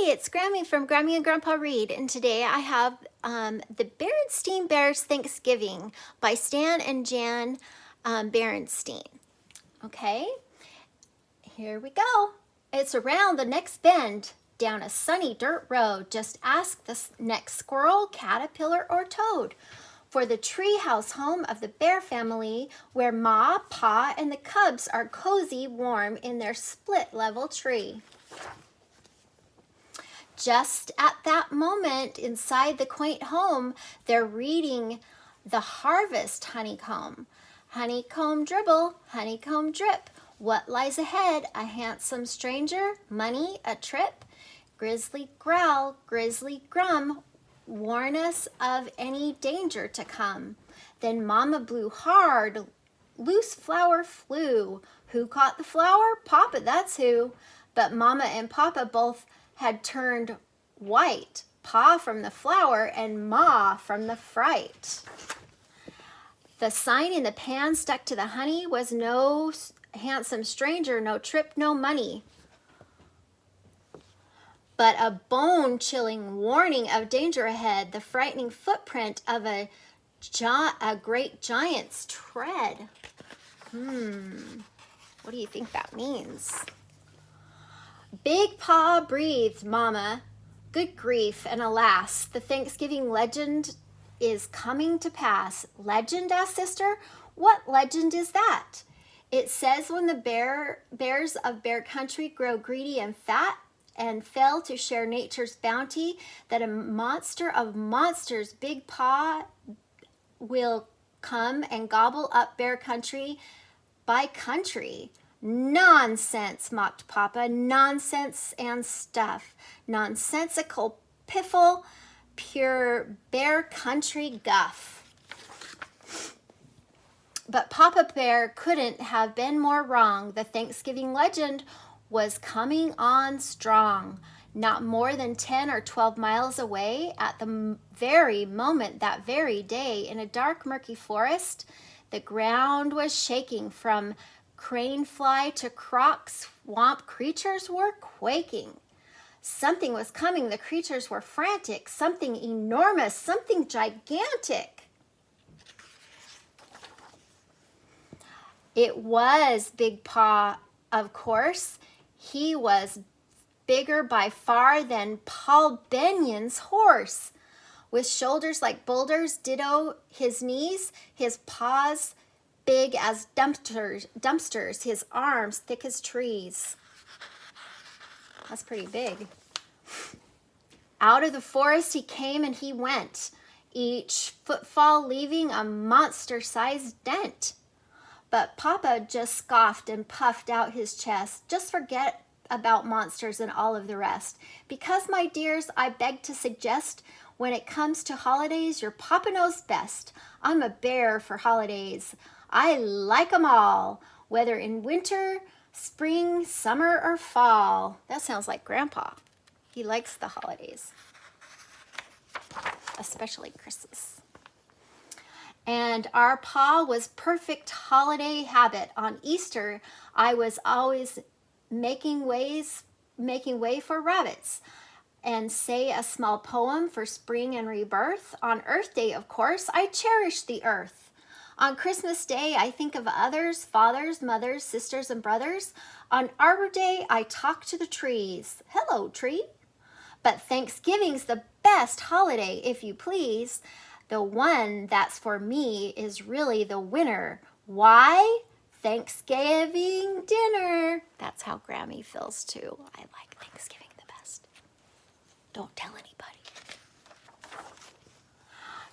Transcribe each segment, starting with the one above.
It's Grammy from Grammy and Grandpa Read, and today I have the Berenstain Bears Thanksgiving by Stan and Jan Berenstain. Okay, here we go. It's around the next bend, down a sunny dirt road. Just ask the next squirrel, caterpillar, or toad for the treehouse home of the bear family, where Ma, Pa, and the cubs are cozy warm in their split-level tree. Just at that moment, inside the quaint home, they're reading The Harvest Honeycomb. Honeycomb dribble, honeycomb drip. What lies ahead? A handsome stranger, money, a trip. Grizzly growl, grizzly grum, warn us of any danger to come. Then Mama blew hard, loose flower flew. Who caught the flower? Papa, that's who. But Mama and Papa both had turned white, Pa from the flour and Ma from the fright. The sign in the pan stuck to the honey was no handsome stranger, no trip, no money, but a bone-chilling warning of danger ahead, the frightening footprint of a great giant's tread. What do you think that means? Big Paw breathed, Mama. Good grief, and alas, the Thanksgiving legend is coming to pass. Legend, asked Sister? What legend is that? It says when the bears of bear country grow greedy and fat and fail to share nature's bounty, that a monster of monsters, Big Paw, will come and gobble up bear country by country. Nonsense, mocked Papa. Nonsense and stuff. Nonsensical piffle, pure bear country guff. But Papa Bear couldn't have been more wrong. The Thanksgiving legend was coming on strong. Not more than 10 or 12 miles away, at the very moment, that very day, in a dark, murky forest, the ground was shaking. From crane fly to croc, swamp creatures were quaking. Something was coming. The creatures were frantic. Something enormous, something gigantic. It was Big Paw, of course. He was bigger by far than Paul Bunyan's horse. With shoulders like boulders, ditto his knees, his paws big as dumpsters, his arms thick as trees. That's pretty big. Out of the forest he came and he went, each footfall leaving a monster-sized dent. But Papa just scoffed and puffed out his chest. Just forget about monsters and all of the rest. Because, my dears, I beg to suggest, when it comes to holidays, your Papa knows best. I'm a bear for holidays. I like 'em all, whether in winter, spring, summer, or fall. That sounds like Grandpa. He likes the holidays, especially Christmas. And our Pa was perfect holiday habit. On Easter, I was always making way for rabbits, and say a small poem for spring and rebirth. On Earth Day, of course, I cherish the earth. On Christmas Day, I think of others, fathers, mothers, sisters, and brothers. On Arbor Day, I talk to the trees. Hello, tree. But Thanksgiving's the best holiday, if you please. The one that's for me is really the winner. Why? Thanksgiving dinner. That's how Grammy feels too. I like Thanksgiving the best. Don't tell anybody.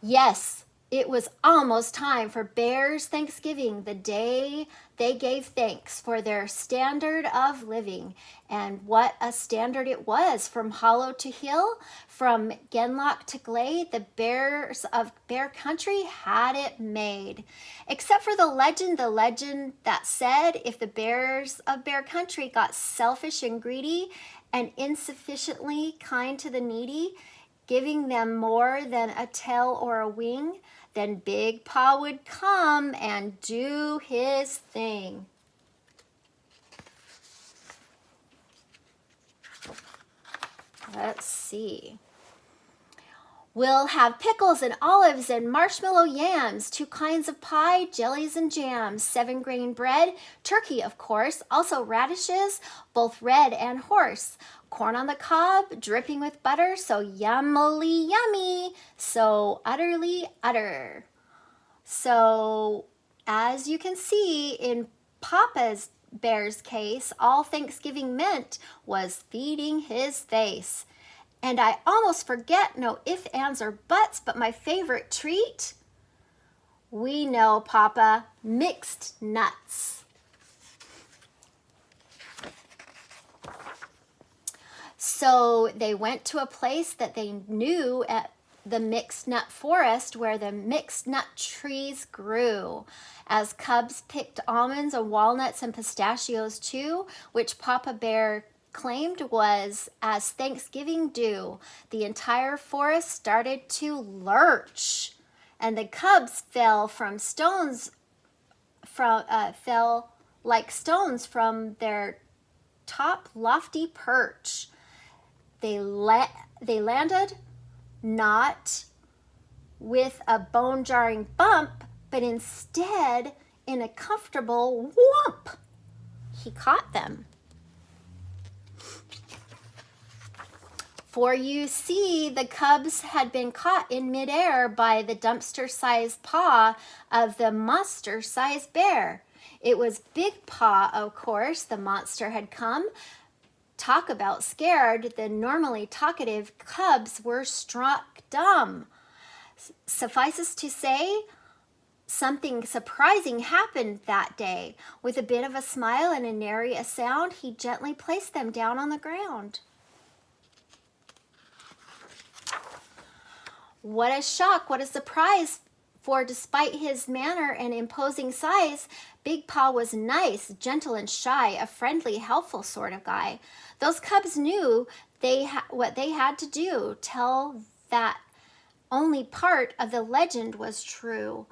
Yes, it was almost time for Bears Thanksgiving, the day they gave thanks for their standard of living. And what a standard it was. From hollow to hill, from Genlock to glade, the bears of bear country had it made. Except for the legend that said if the bears of bear country got selfish and greedy and insufficiently kind to the needy, giving them more than a tail or a wing, then Big Paw would come and do his thing. Let's see. We'll have pickles and olives and marshmallow yams, 2 kinds of pie, jellies and jams, 7-grain bread, turkey, of course, also radishes, both red and horse, corn on the cob, dripping with butter, so yummily yummy, so utterly utter. So, as you can see, in Papa's bear's case, all Thanksgiving meant was feeding his face. And I almost forget, no ifs, ands, or buts, but my favorite treat? We know, Papa, mixed nuts. So they went to a place that they knew at the mixed nut forest where the mixed nut trees grew. As cubs picked almonds and walnuts and pistachios too, which Papa Bear claimed was as Thanksgiving due. The entire forest started to lurch, and the cubs fell like stones from their top lofty perch. They landed not with a bone-jarring bump, but instead in a comfortable whomp. He caught them. For you see, the cubs had been caught in midair by the dumpster-sized paw of the monster-sized bear. It was Big Paw, of course, the monster had come. Talk about scared, the normally talkative cubs were struck dumb. Suffices to say, something surprising happened that day. With a bit of a smile and a nary a sound, he gently placed them down on the ground. What a shock, what a surprise, for despite his manner and imposing size, Big Paw was nice, gentle and shy, a friendly, helpful sort of guy. Those cubs knew what they had to do, tell that only part of the legend was true.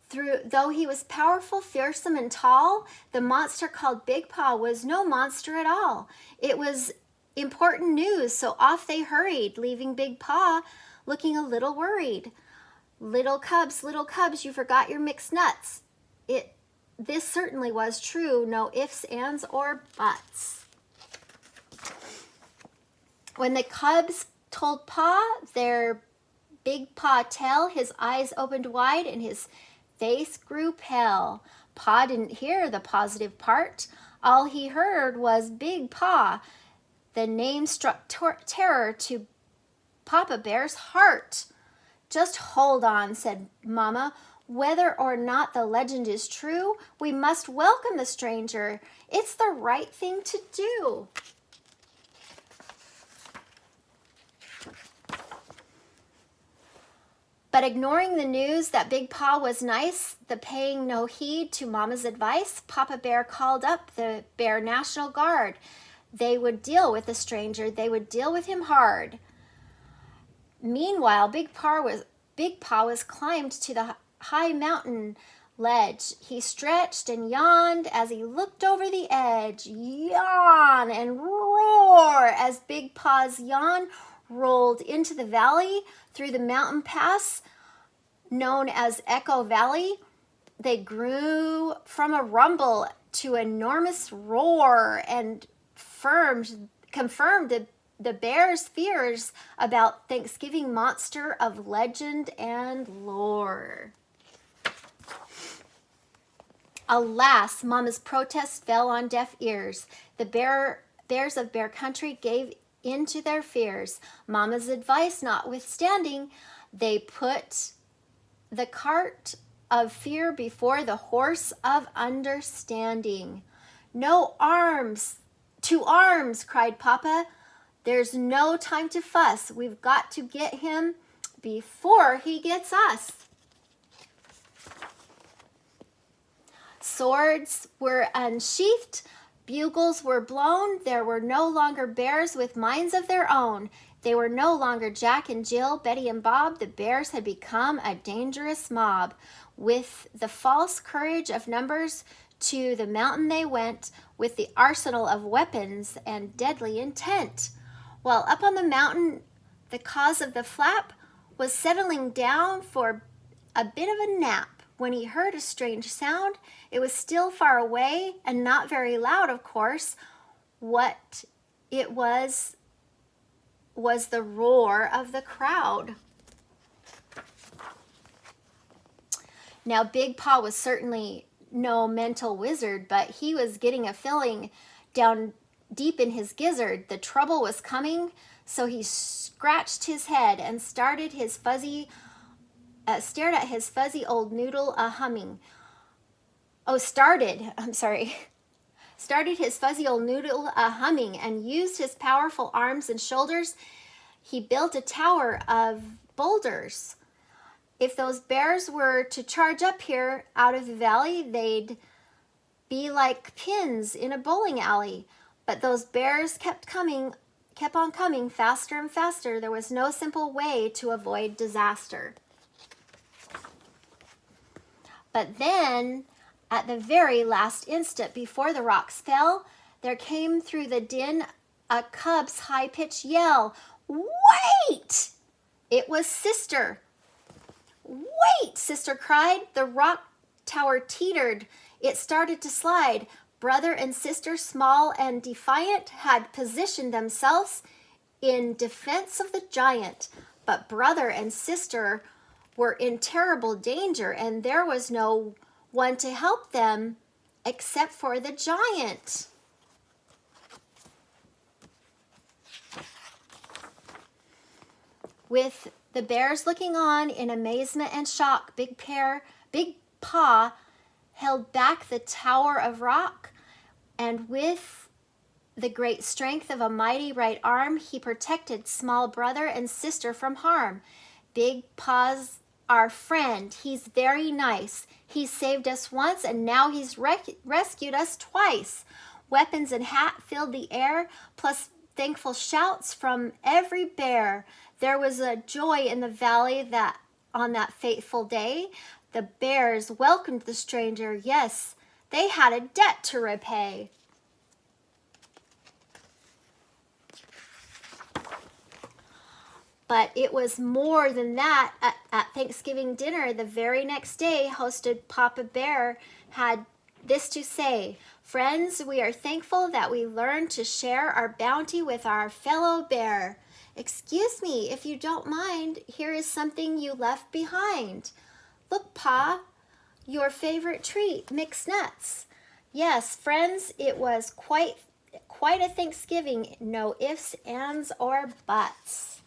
Though he was powerful, fearsome, and tall, the monster called Big Paw was no monster at all. It was important news, so off they hurried, leaving Big Paw looking a little worried. Little cubs, you forgot your mixed nuts. This certainly was true, no ifs, ands, or buts. When the cubs told Pa their Big Paw tell, his eyes opened wide and his face grew pale. Pa didn't hear the positive part. All he heard was Big Paw. The name struck terror to Papa Bear's heart. Just hold on, said Mama. Whether or not the legend is true, we must welcome the stranger. It's the right thing to do. But ignoring the news that Big Paw was nice, paying no heed to Mama's advice, Papa Bear called up the Bear National Guard. They would deal with the stranger. They would deal with him hard. Meanwhile, Big Paw was climbed to the high mountain ledge. He stretched and yawned as he looked over the edge. Yawn and roar as Big Paw's yawn rolled into the valley through the mountain pass known as Echo Valley. They grew from a rumble to enormous roar and confirmed the bear's fears about Thanksgiving monster of legend and lore. Alas, Mama's protests fell on deaf ears. The bears of Bear Country gave in to their fears. Mama's advice notwithstanding, they put the cart of fear before the horse of understanding. No arms! To arms! Cried Papa. There's no time to fuss. We've got to get him before he gets us. Swords were unsheathed, bugles were blown. There were no longer bears with minds of their own. They were no longer Jack and Jill, Betty and Bob. The bears had become a dangerous mob. With the false courage of numbers, to the mountain they went with the arsenal of weapons and deadly intent. While up on the mountain, the cause of the flap was settling down for a bit of a nap when he heard a strange sound. It was still far away and not very loud, of course. What it was the roar of the crowd. Now, Big Paw was certainly no mental wizard, but he was getting a feeling down deep in his gizzard. The trouble was coming, so he scratched his head and stared at his fuzzy old noodle a-humming. Started his fuzzy old noodle a-humming and used his powerful arms and shoulders. He built a tower of boulders. If those bears were to charge up here out of the valley, they'd be like pins in a bowling alley. But those bears kept on coming faster and faster. There was no simple way to avoid disaster. But then, at the very last instant before the rocks fell, there came through the din a cub's high-pitched yell. "Wait!" It was Sister. "Wait!" Sister cried. The rock tower teetered. It started to slide. Brother and sister, small and defiant, had positioned themselves in defense of the giant. But brother and sister were in terrible danger, and there was no one to help them except for the giant. With the bears looking on in amazement and shock, Big Paw held back the tower of rock, and with the great strength of a mighty right arm, he protected small brother and sister from harm. Big Paw's our friend. He's very nice. He saved us once, and now he's rescued us twice. Weapons and hat filled the air, plus thankful shouts from every bear. There was a joy in the valley that on that fateful day. The bears welcomed the stranger. Yes, they had a debt to repay. But it was more than that. At Thanksgiving dinner the very next day, hosted Papa Bear had this to say: "Friends, we are thankful that we learned to share our bounty with our fellow bear. Excuse me, if you don't mind, here is something you left behind. Look, Pa, your favorite treat, mixed nuts." Yes, friends, it was quite a Thanksgiving. No ifs, ands, or buts.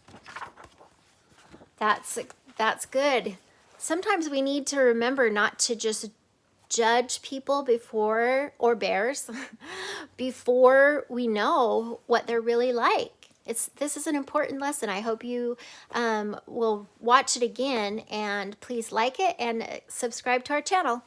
That's good. Sometimes we need to remember not to just judge people or bears before we know what they're really like. This is an important lesson. I hope you will watch it again, and please like it and subscribe to our channel.